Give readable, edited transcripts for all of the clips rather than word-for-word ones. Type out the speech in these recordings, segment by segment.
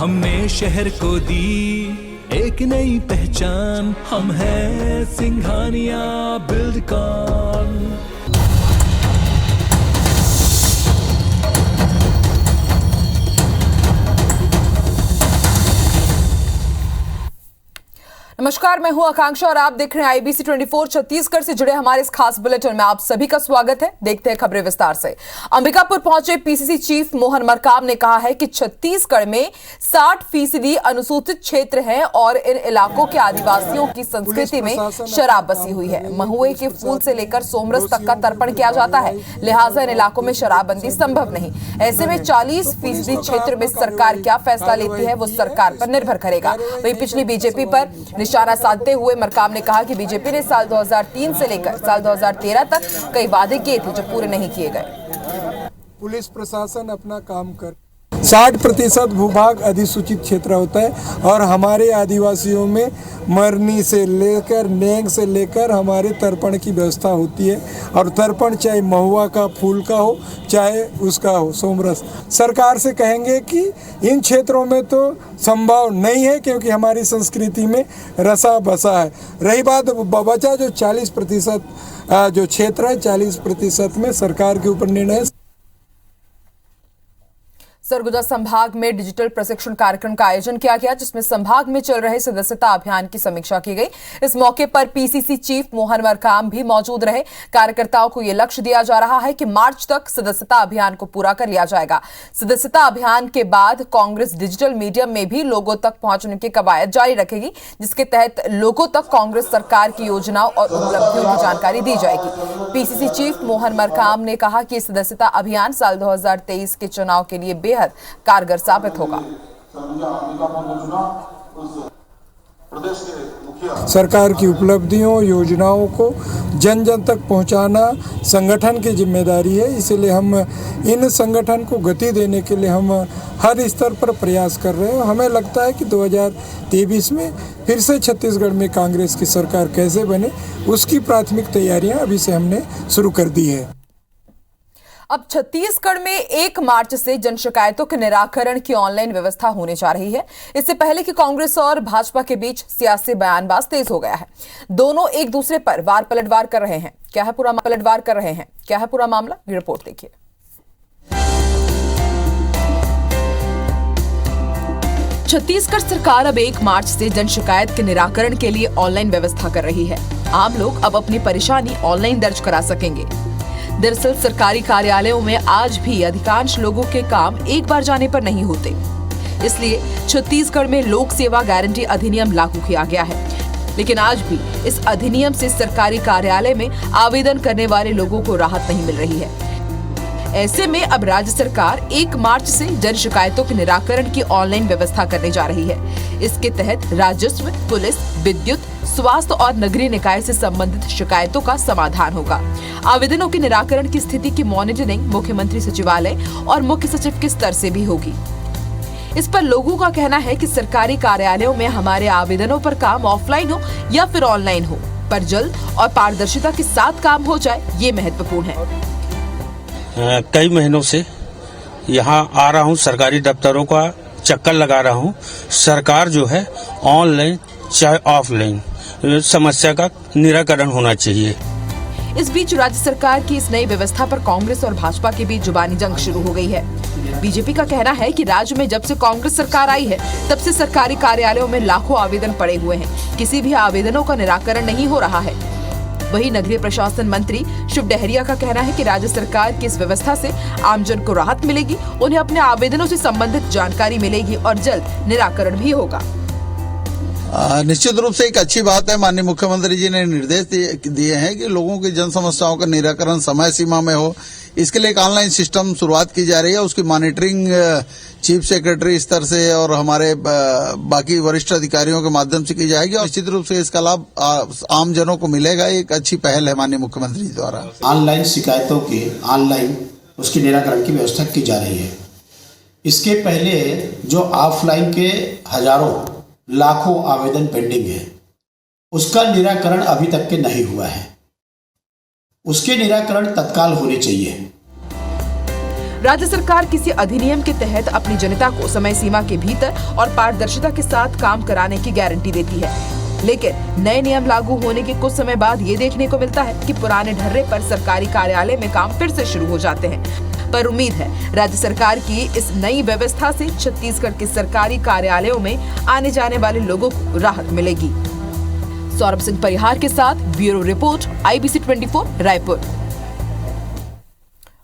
हमने शहर को दी एक नई पहचान, हम हैं सिंघानिया बिल्डकॉन। नमस्कार, मैं हूं आकांक्षा और आप देख रहे हैं IBC 24 छत्तीसगढ़ से जुड़े हमारे इस खास बुलेटिन में आप सभी का स्वागत है। देखते हैं खबरें विस्तार से। अंबिकापुर पहुंचे PCC चीफ मोहन मरकाम ने कहा है कि छत्तीसगढ़ में 60% अनुसूचित क्षेत्र हैं और इन इलाकों के आदिवासियों की संस्कृति में शराब बसी हुई है। महुए के फूल से लेकर सोमरस तक का तर्पण किया जाता है, लिहाजा इन इलाकों में शराबबंदी संभव नहीं। ऐसे में 40% क्षेत्र में सरकार क्या फैसला लेती है वो सरकार पर निर्भर करेगा। वहीं पिछली बीजेपी पर निशाना साधते हुए मरकाम ने कहा कि बीजेपी ने साल 2003 से लेकर साल 2013 तक कई वादे किए थे जो पूरे नहीं किए गए। पुलिस प्रशासन अपना काम कर 60% भूभाग अधिसूचित क्षेत्र होता है और हमारे आदिवासियों में मरनी से लेकर नेंग से लेकर हमारे तर्पण की व्यवस्था होती है। और तर्पण चाहे महुआ का फूल का हो चाहे उसका हो सोमरस। सरकार से कहेंगे कि इन क्षेत्रों में तो संभव नहीं है क्योंकि हमारी संस्कृति में रसा बसा है। रही बात बचा जो 40% जो क्षेत्र है, 40% में सरकार के ऊपर निर्णय है। सरगुजा संभाग में डिजिटल प्रशिक्षण कार्यक्रम का आयोजन किया गया जिसमें संभाग में चल रहे सदस्यता अभियान की समीक्षा की गई। इस मौके पर PCC चीफ मोहन मरकाम भी मौजूद रहे। कार्यकर्ताओं को यह लक्ष्य दिया जा रहा है कि मार्च तक सदस्यता अभियान को पूरा कर लिया जाएगा। सदस्यता अभियान के बाद कांग्रेस डिजिटल मीडियम में भी लोगों तक पहुंचने की कवायद जारी रखेगी, जिसके तहत लोगों तक कांग्रेस सरकार की योजनाओं और उपलब्धियों की जानकारी दी जाएगी। PCC चीफ मोहन मरकाम ने कहा कि सदस्यता अभियान साल 2023 के चुनाव के लिए बेहद कारगर साबित होगा। सरकार की उपलब्धियों योजनाओं को जन जन तक पहुंचाना संगठन की जिम्मेदारी है, इसलिए हम इन संगठन को गति देने के लिए हम हर स्तर पर प्रयास कर रहे हैं। हमें लगता है कि 2023 में फिर से छत्तीसगढ़ में कांग्रेस की सरकार कैसे बने उसकी प्राथमिक तैयारियां अभी से हमने शुरू कर दी है। अब छत्तीसगढ़ में 1 मार्च से जन शिकायतों के निराकरण की ऑनलाइन व्यवस्था होने जा रही है। इससे पहले कि कांग्रेस और भाजपा के बीच सियासी बयानबाजी तेज हो गया है। दोनों एक दूसरे पर वार पलटवार कर रहे हैं। क्या है पूरा मामला? ये रिपोर्ट देखिए। छत्तीसगढ़ सरकार अब 1 मार्च से जन शिकायत के निराकरण के लिए ऑनलाइन व्यवस्था कर रही है। आम लोग अब अपनी परेशानी ऑनलाइन दर्ज करा सकेंगे। दरअसल सरकारी कार्यालयों में आज भी अधिकांश लोगों के काम एक बार जाने पर नहीं होते, इसलिए छत्तीसगढ़ में लोक सेवा गारंटी अधिनियम लागू किया गया है। लेकिन आज भी इस अधिनियम से सरकारी कार्यालय में आवेदन करने वाले लोगों को राहत नहीं मिल रही है। ऐसे में अब राज्य सरकार 1 मार्च से जन शिकायतों के निराकरण की ऑनलाइन व्यवस्था करने जा रही है। इसके तहत राजस्व, पुलिस, विद्युत, स्वास्थ्य और नगरीय निकाय से संबंधित शिकायतों का समाधान होगा। आवेदनों के निराकरण की स्थिति की मॉनिटरिंग मुख्यमंत्री सचिवालय और मुख्य सचिव के स्तर से भी होगी। इस पर लोगों का कहना है कि सरकारी कार्यालयों में हमारे आवेदनों पर काम ऑफलाइन हो या फिर ऑनलाइन हो, पर जल्द और पारदर्शिता के साथ काम हो जाए, ये महत्वपूर्ण है। कई महीनों से यहाँ आ रहा हूँ, सरकारी दफ्तरों का चक्कर लगा रहा हूँ। सरकार जो है ऑनलाइन चाहे ऑफलाइन समस्या का निराकरण होना चाहिए। इस बीच राज्य सरकार की इस नई व्यवस्था पर कांग्रेस और भाजपा के बीच जुबानी जंग शुरू हो गई है। बीजेपी का कहना है कि राज्य में जब से कांग्रेस सरकार आई है तब से सरकारी कार्यालयों में लाखों आवेदन पड़े हुए हैं, किसी भी आवेदनों का निराकरण नहीं हो रहा है। वहीं नगरीय प्रशासन मंत्री शिव डहरिया का कहना है कि राज्य सरकार की इस व्यवस्था से आमजन को राहत मिलेगी, उन्हें अपने आवेदनों से संबंधित जानकारी मिलेगी और जल्द निराकरण भी होगा। निश्चित रूप से एक अच्छी बात है। माननीय मुख्यमंत्री जी ने निर्देश दिए हैं कि लोगों की जन समस्याओं का निराकरण समय सीमा में हो। इसके लिए एक ऑनलाइन सिस्टम शुरुआत की जा रही है। उसकी मॉनिटरिंग चीफ सेक्रेटरी स्तर से और हमारे बाकी वरिष्ठ अधिकारियों के माध्यम से की जाएगी और निश्चित रूप से इसका लाभ आम जनों को मिलेगा। एक अच्छी पहल है माननीय मुख्यमंत्री जी द्वारा। ऑनलाइन शिकायतों के ऑनलाइन उसकी निराकरण की व्यवस्था की जा रही है। इसके पहले जो ऑफलाइन के हजारों लाखों आवेदन पेंडिंग है, उसका निराकरण अभी तक के नहीं हुआ है। उसके निराकरण तत्काल होने चाहिए। राज्य सरकार किसी अधिनियम के तहत अपनी जनता को समय सीमा के भीतर और पारदर्शिता के साथ काम कराने की गारंटी देती है, लेकिन नए नियम लागू होने के कुछ समय बाद ये देखने को मिलता है कि पुराने ढर्रे पर सरकारी कार्यालय में काम फिर से शुरू हो जाते हैं। पर उम्मीद है राज्य सरकार की इस नई व्यवस्था से छत्तीसगढ़ के सरकारी कार्यालयों में आने जाने वाले लोगों को राहत मिलेगी। सौरभ सिंह परिहार के साथ ब्यूरो रिपोर्ट, IBC 24 रायपुर।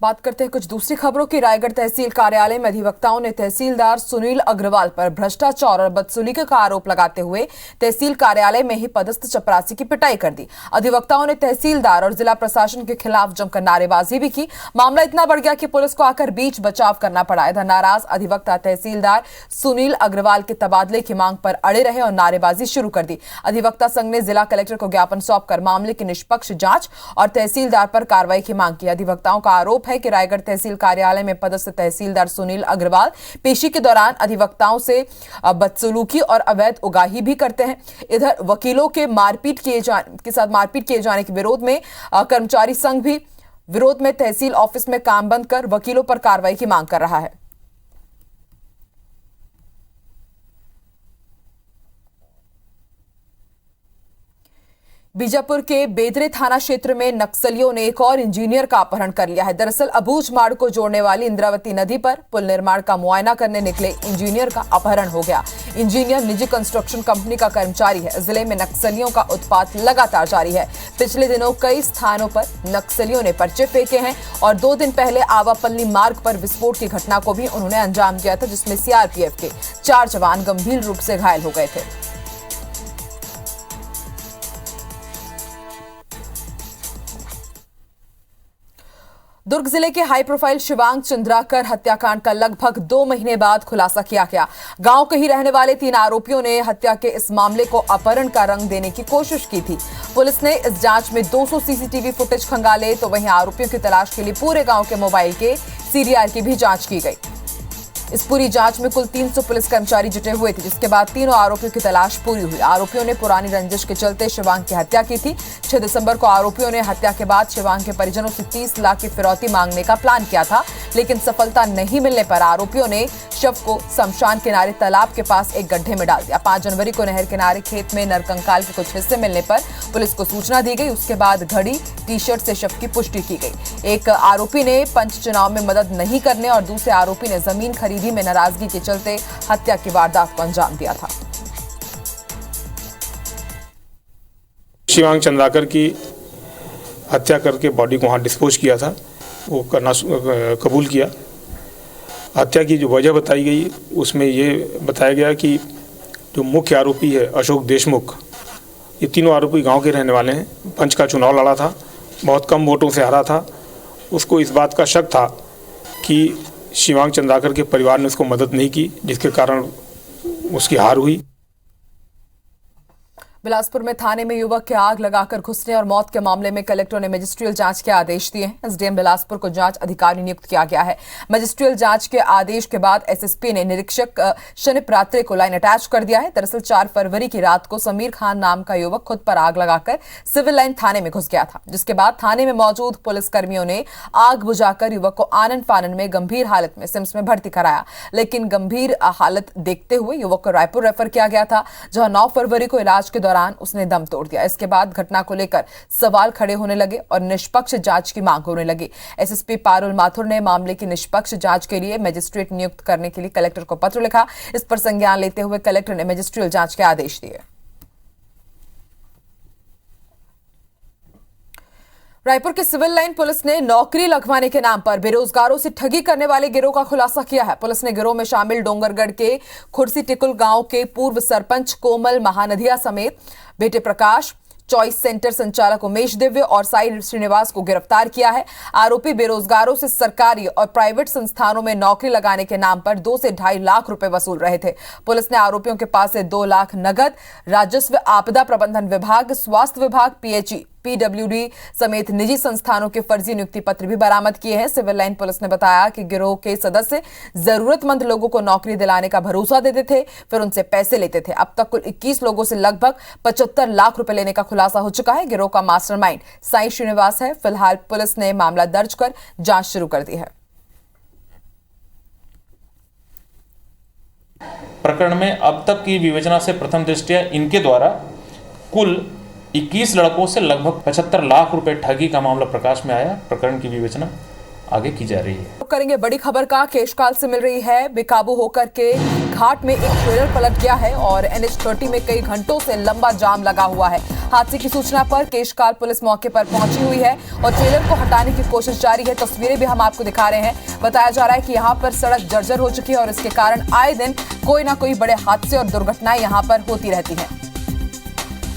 बात करते हैं कुछ दूसरी खबरों की। रायगढ़ तहसील कार्यालय में अधिवक्ताओं ने तहसीलदार सुनील अग्रवाल पर भ्रष्टाचार और बदसलूकी का आरोप लगाते हुए तहसील कार्यालय में ही पदस्थ चपरासी की पिटाई कर दी। अधिवक्ताओं ने तहसीलदार और जिला प्रशासन के खिलाफ जमकर नारेबाजी भी की। मामला इतना बढ़ गया कि पुलिस को आकर बीच बचाव करना पड़ा। इधर नाराज अधिवक्ता तहसीलदार सुनील अग्रवाल के तबादले की मांग पर अड़े रहे और नारेबाजी शुरू कर दी। अधिवक्ता संघ ने जिला कलेक्टर को ज्ञापन सौंपकर मामले की निष्पक्ष जांच और तहसीलदार पर कार्रवाई की मांग की। अधिवक्ताओं का आरोप है कि रायगढ़ तहसील कार्यालय में पदस्थ तहसीलदार सुनील अग्रवाल पेशी के दौरान अधिवक्ताओं से बदसलूकी और अवैध उगाही भी करते हैं। इधर वकीलों के मारपीट किए जाने के विरोध में कर्मचारी संघ भी विरोध में तहसील ऑफिस में काम बंद कर वकीलों पर कार्रवाई की मांग कर रहा है। बीजापुर के बेदरे थाना क्षेत्र में नक्सलियों ने एक और इंजीनियर का अपहरण कर लिया है। दरअसल अबूझ मार्ग को जोड़ने वाली इंद्रावती नदी पर पुल निर्माण का मुआयना करने निकले इंजीनियर का अपहरण हो गया। इंजीनियर निजी कंस्ट्रक्शन कंपनी का कर्मचारी है। जिले में नक्सलियों का उत्पात लगातार जारी है। पिछले दिनों कई स्थानों पर नक्सलियों ने पर्चे फेंके हैं और 2 दिन पहले आवापल्ली मार्ग पर विस्फोट की घटना को भी उन्होंने अंजाम दिया था, जिसमें CRPF के 4 जवान गंभीर रूप से घायल हो गए थे। दुर्ग जिले के हाई प्रोफाइल शिवांग चंद्राकर हत्याकांड का लगभग 2 महीने बाद खुलासा किया गया। गांव के ही रहने वाले 3 आरोपियों ने हत्या के इस मामले को अपहरण का रंग देने की कोशिश की थी। पुलिस ने इस जांच में 200 CCTV फुटेज खंगाले, तो वहीं आरोपियों की तलाश के लिए पूरे गांव के मोबाइल के CDR की भी जांच की गई। इस पूरी जांच में कुल 300 पुलिस कर्मचारी जुटे हुए थे, जिसके बाद तीनों आरोपियों की तलाश पूरी हुई। आरोपियों ने पुरानी रंजिश के चलते शिवांग की हत्या की थी। 6 दिसंबर को आरोपियों ने हत्या के बाद शिवांग के परिजनों से 30 लाख की फिरौती मांगने का प्लान किया था, लेकिन सफलता नहीं मिलने पर आरोपियों ने शव को शमशान किनारे तालाब के पास एक गड्ढे में डाल दिया। 5 जनवरी को नहर किनारे खेत में नरकंकाल के कुछ हिस्से मिलने पर पुलिस को सूचना दी गई। उसके बाद घड़ी टी-शर्ट से शव की पुष्टि की गई। एक आरोपी ने पंच चुनाव में मदद नहीं करने और दूसरे आरोपी ने जमीन खरीदी में नाराजगी के चलते हत्या की वारदात को अंजाम दिया था। शिवांग चंद्राकर की हत्या करके बॉडी को वहाँ डिस्पोज किया था, वो करना कबूल किया। हत्या की जो वजह बताई गई उसमें ये बताया गया कि जो मुख्य आरोपी है अशोक देशमुख, ये तीनों आरोपी गांव के रहने वाले हैं। पंच का चुनाव लड़ा था, बहुत कम वोटों से हारा था। उसको इस बात का शक था कि शिवांग चंद्राकर के परिवार ने उसको मदद नहीं की, जिसके कारण उसकी हार हुई। बिलासपुर में थाने में युवक के आग लगाकर घुसने और मौत के मामले में कलेक्टर ने मजिस्ट्रियल जांच के आदेश दिए हैं। एसडीएम बिलासपुर को जांच अधिकारी नियुक्त किया गया है। मजिस्ट्रियल जांच के आदेश के बाद एसएसपी ने निरीक्षक शनिप रात्रे को लाइन अटैच कर दिया है। दरअसल 4 फरवरी की रात को समीर खान नाम का युवक खुद पर आग लगाकर सिविल लाइन थाने में घुस गया था, जिसके बाद थाने में मौजूद पुलिसकर्मियों ने आग बुझाकर युवक को आनन फानन में गंभीर हालत में सिम्स में भर्ती कराया, लेकिन गंभीर हालत देखते हुए युवक को रायपुर रेफर किया गया था, जहां 9 फरवरी को इलाज के दौरान उसने दम तोड़ दिया। इसके बाद घटना को लेकर सवाल खड़े होने लगे और निष्पक्ष जांच की मांग होने लगी। एसएसपी पारुल माथुर ने मामले की निष्पक्ष जांच के लिए मजिस्ट्रेट नियुक्त करने के लिए कलेक्टर को पत्र लिखा। इस पर संज्ञान लेते हुए कलेक्टर ने मजिस्ट्रियल जांच के आदेश दिए। रायपुर की सिविल लाइन पुलिस ने नौकरी लगवाने के नाम पर बेरोजगारों से ठगी करने वाले गिरोह का खुलासा किया है। पुलिस ने गिरोह में शामिल डोंगरगढ़ के खुर्सी टिकुल गांव के पूर्व सरपंच कोमल महानदिया समेत बेटे प्रकाश, चॉइस सेंटर संचालक उमेश दिव्य और साई श्रीनिवास को गिरफ्तार किया है। आरोपी बेरोजगारों से सरकारी और प्राइवेट संस्थानों में नौकरी लगाने के नाम पर 2 से 2.5 लाख रुपए वसूल रहे थे। पुलिस ने आरोपियों के पास से 2 लाख नगद, राजस्व आपदा प्रबंधन विभाग, स्वास्थ्य विभाग, PWD समेत निजी संस्थानों के फर्जी नियुक्ति पत्र भी बरामद किए हैं। सिविल लाइन पुलिस ने बताया कि गिरोह के सदस्य जरूरतमंद लोगों को नौकरी दिलाने का भरोसा देते थे, फिर उनसे पैसे लेते थे। अब तक कुल 21 लोगों से लगभग 75 लाख रुपए लेने का खुलासा हो चुका है। गिरोह का मास्टरमाइंड साई श्रीनिवास है। फिलहाल पुलिस ने मामला दर्ज कर जांच शुरू कर दी है। प्रकरण में अब तक की विवेचना से प्रथम दृष्टया इनके द्वारा कुल 21 लड़कों से लगभग 75 लाख रुपए ठगी का मामला प्रकाश में आया। प्रकरण की विवेचना आगे की जा रही है। करेंगे बड़ी खबर का केशकाल से मिल रही है। बेकाबू होकर के घाट में एक ट्रेलर पलट गया है और NH30 में कई घंटों से लंबा जाम लगा हुआ है। हादसे की सूचना पर केशकाल पुलिस मौके पर पहुंची हुई है और ट्रेलर को हटाने की कोशिश जारी है। तस्वीरें भी हम आपको दिखा रहे हैं। बताया जा रहा है कि यहाँ पर सड़क जर्जर हो चुकी है और इसके कारण आए दिन कोई ना कोई बड़े हादसे और दुर्घटनाएं यहाँ पर होती रहती हैं।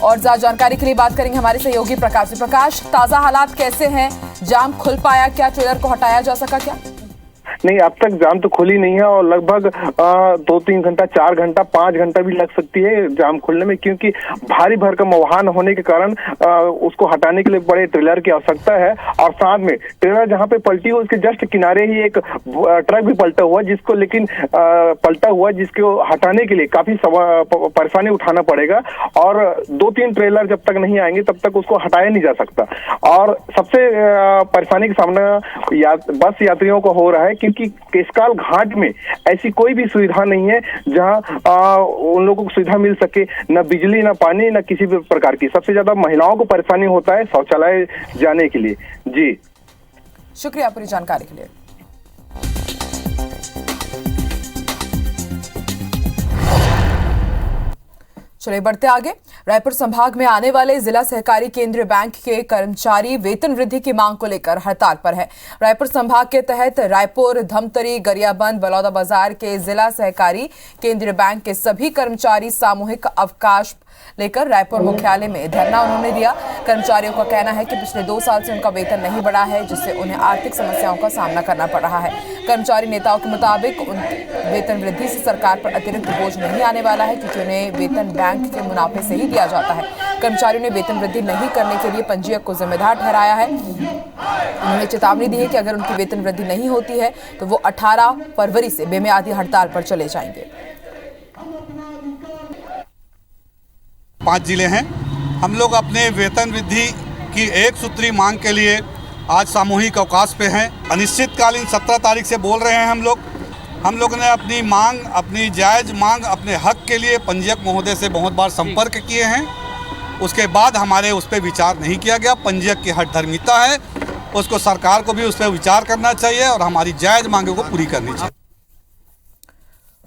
और ज्यादा जानकारी के लिए बात करेंगे हमारे सहयोगी प्रकाश से। प्रकाश, ताजा हालात कैसे हैं? जाम खुल पाया क्या? ट्रेलर को हटाया जा सका क्या? नहीं, अब तक जाम तो खुली नहीं है और लगभग 2-3 घंटा, 4 घंटा, 5 घंटा भी लग सकती है जाम खुलने में, क्योंकि भारी भरकम वाहन होने के कारण उसको हटाने के लिए बड़े ट्रेलर की आवश्यकता है। और साथ में ट्रेलर जहां पे पलटी हुई उसके जस्ट किनारे ही एक ट्रक भी पलटा हुआ, जिसको हटाने के लिए काफी परेशानी उठाना पड़ेगा और 2-3 ट्रेलर जब तक नहीं आएंगे तब तक उसको हटाया नहीं जा सकता। और सबसे परेशानी का सामना बस यात्रियों को हो रहा है, क्योंकि केशकाल घाट में ऐसी कोई भी सुविधा नहीं है जहां उन लोगों को सुविधा मिल सके, न बिजली, न पानी, न किसी भी प्रकार की। सबसे ज्यादा महिलाओं को परेशानी होता है शौचालय जाने के लिए। जी, शुक्रिया पूरी जानकारी के लिए। चलिए बढ़ते आगे। रायपुर संभाग में आने वाले जिला सहकारी केंद्रीय बैंक के कर्मचारी वेतन वृद्धि की मांग को लेकर हड़ताल पर है। रायपुर संभाग के तहत रायपुर, धमतरी, गरियाबंद, बलौदाबाजार के जिला सहकारी केंद्रीय बैंक के सभी कर्मचारी सामूहिक अवकाश लेकर रायपुर मुख्यालय में धरना उन्होंने दिया। कर्मचारियों का कहना है कि पिछले 2 साल से उनका वेतन नहीं बढ़ा है, जिससे उन्हें आर्थिक समस्याओं का सामना करना पड़ रहा है। कर्मचारी नेताओं के मुताबिक वेतन वृद्धि से सरकार पर अतिरिक्त बोझ नहीं आने वाला है, क्योंकि उन्हें वेतन बैंक के मुनाफे से ही दिया जाता है। कर्मचारियों ने वेतन वृद्धि नहीं करने के लिए पंजीयक को जिम्मेदार ठहराया है। उन्होंने चेतावनी दी है कि अगर उनकी वेतन वृद्धि नहीं होती है तो वो 18 फरवरी से बेमियादी हड़ताल पर चले जाएंगे। 5 जिले हैं। हम लोग अपने वेतन वृद्धि की एक सूत्री मांग के लिए आज सामूहिक अवकाश पे हैं। अनिश्चितकालीन 17 तारीख से बोल रहे हैं हम लोग ने अपनी मांग, अपनी जायज़ मांग, अपने हक के लिए पंजीयक महोदय से बहुत बार संपर्क किए हैं। उसके बाद हमारे उस पर विचार नहीं किया गया। पंजीयक की हठधर्मिता है, उसको सरकार को भी उस पर विचार करना चाहिए और हमारी जायज़ मांगों को पूरी करनी चाहिए।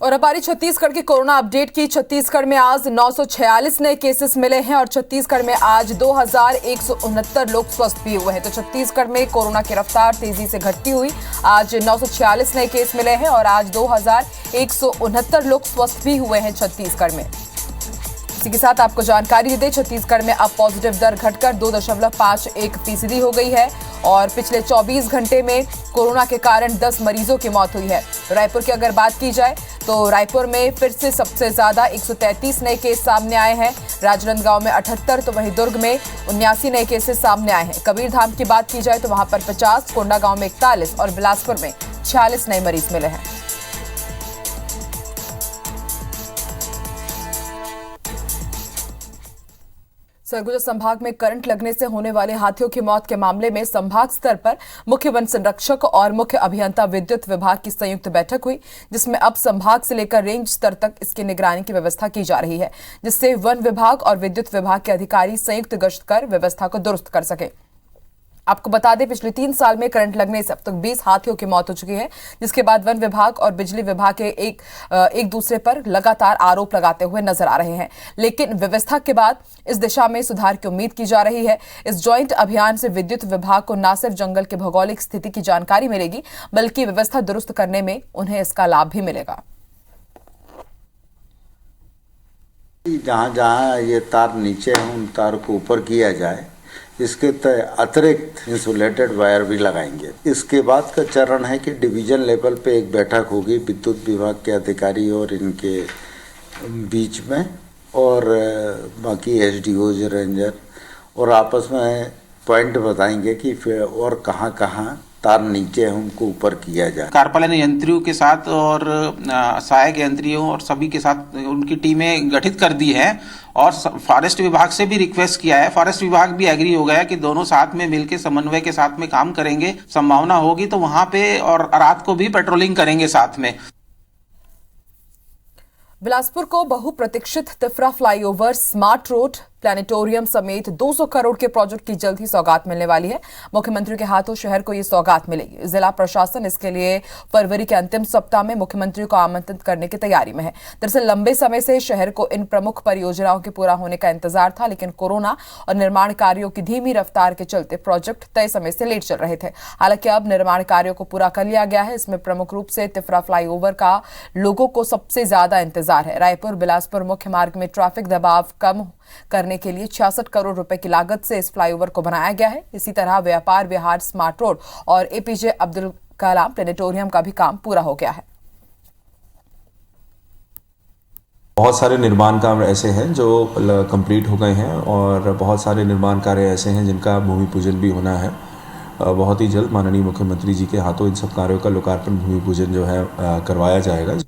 और अब बारी छत्तीसगढ़ की कोरोना अपडेट की। छत्तीसगढ़ में आज 946 नए केसेस मिले हैं और छत्तीसगढ़ में आज 2169 लोग स्वस्थ भी हुए हैं। तो छत्तीसगढ़ में कोरोना की रफ्तार तेजी से घटती हुई आज 946 नए केस मिले हैं और आज 2169 लोग स्वस्थ भी हुए हैं छत्तीसगढ़ में। इसी के साथ आपको जानकारी दे दें, छत्तीसगढ़ में अब पॉजिटिव दर घटकर 2.51% हो गई है और पिछले 24 घंटे में कोरोना के कारण 10 मरीजों की मौत हुई है। रायपुर की अगर बात की जाए तो रायपुर में फिर से सबसे ज्यादा 133 नए केस सामने आए हैं। राजनांदगांव में 78 तो वहीं दुर्ग में 79 नए केसेस सामने आए हैं। कबीरधाम की बात की जाए तो वहां पर 50, कोंडागांव में 41 और बिलासपुर में 46 नए मरीज मिले हैं। सरगुजा संभाग में करंट लगने से होने वाले हाथियों की मौत के मामले में संभाग स्तर पर मुख्य वन संरक्षक और मुख्य अभियंता विद्युत विभाग की संयुक्त बैठक हुई, जिसमें अब संभाग से लेकर रेंज स्तर तक इसकी निगरानी की व्यवस्था की जा रही है, जिससे वन विभाग और विद्युत विभाग के अधिकारी संयुक्त गश्त कर व्यवस्था को दुरुस्त कर सके। आपको बता दें, पिछले 3 साल में करंट लगने से अब तक 20 हाथियों की मौत हो चुकी है, जिसके बाद वन विभाग और बिजली विभाग के एक दूसरे पर लगातार आरोप लगाते हुए नजर आ रहे हैं। लेकिन व्यवस्था के बाद इस दिशा में सुधार की उम्मीद की जा रही है। इस ज्वाइंट अभियान से विद्युत विभाग को न सिर्फ जंगल के भौगोलिक स्थिति की जानकारी मिलेगी, बल्कि व्यवस्था दुरुस्त करने में उन्हें इसका लाभ भी मिलेगा। जहाँ जहाँ ये तार नीचे है उन तार को ऊपर किया जाए, इसके अतिरिक्त इंसुलेटेड वायर भी लगाएंगे। इसके बाद का चरण है कि डिवीजन लेवल पे एक बैठक होगी विद्युत विभाग के अधिकारी और इनके बीच में, और बाकी एसडीओज, रेंजर, और आपस में पॉइंट बताएंगे कि फिर और कहाँ कहाँ तार नीचे है उनको ऊपर किया जाए। कार्यपालन यंत्रियों के साथ और सहायक यंत्रियों और सभी के साथ उनकी टीमें गठित कर दी है और फॉरेस्ट विभाग से भी रिक्वेस्ट किया है। फॉरेस्ट विभाग भी एग्री हो गया कि दोनों साथ में मिलकर समन्वय के साथ में काम करेंगे। संभावना होगी तो वहां पे और रात को भी पेट्रोलिंग करेंगे साथ में। बिलासपुर को बहुप्रतीक्षित Tifra flyover, smart road, planetarium समेत 200 करोड़ के प्रोजेक्ट की जल्द ही सौगात मिलने वाली है। मुख्यमंत्री के हाथों शहर को ये सौगात मिलेगी। जिला प्रशासन इसके लिए फरवरी के अंतिम सप्ताह में मुख्यमंत्री को आमंत्रित करने की तैयारी में है। दरअसल लंबे समय से शहर को इन प्रमुख परियोजनाओं के पूरा होने का इंतजार था, लेकिन कोरोना और निर्माण कार्यों की धीमी रफ्तार के चलते प्रोजेक्ट तय समय से लेट चल रहे थे। हालांकि अब निर्माण कार्यों को पूरा कर लिया गया है। इसमें प्रमुख रूप से तिफरा फ्लाईओवर का लोगों को सबसे ज्यादा इंतजार है। रायपुर बिलासपुर मुख्य मार्ग में ट्रैफिक दबाव कम करने के लिए 66 करोड़ रुपए की लागत से इस फ्लाईओवर को बनाया गया है। इसी तरह व्यापार विहार, स्मार्ट रोड और एपीजे अब्दुल कलाम प्लेनेटोरियम का भी काम पूरा हो गया है। बहुत सारे निर्माण कार्य ऐसे हैं जो कंप्लीट हो गए हैं और बहुत सारे निर्माण कार्य ऐसे हैं जिनका भूमि पूजन भी होना है। बहुत ही जल्द माननीय मुख्यमंत्री जी के हाथों इन सब कार्यों का लोकार्पण, भूमि पूजन जो है करवाया जाएगा।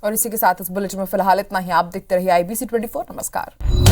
और इसी के साथ इस बुलेटिन में फिलहाल इतना ही। आप देखते रहिए IBC 24। नमस्कार।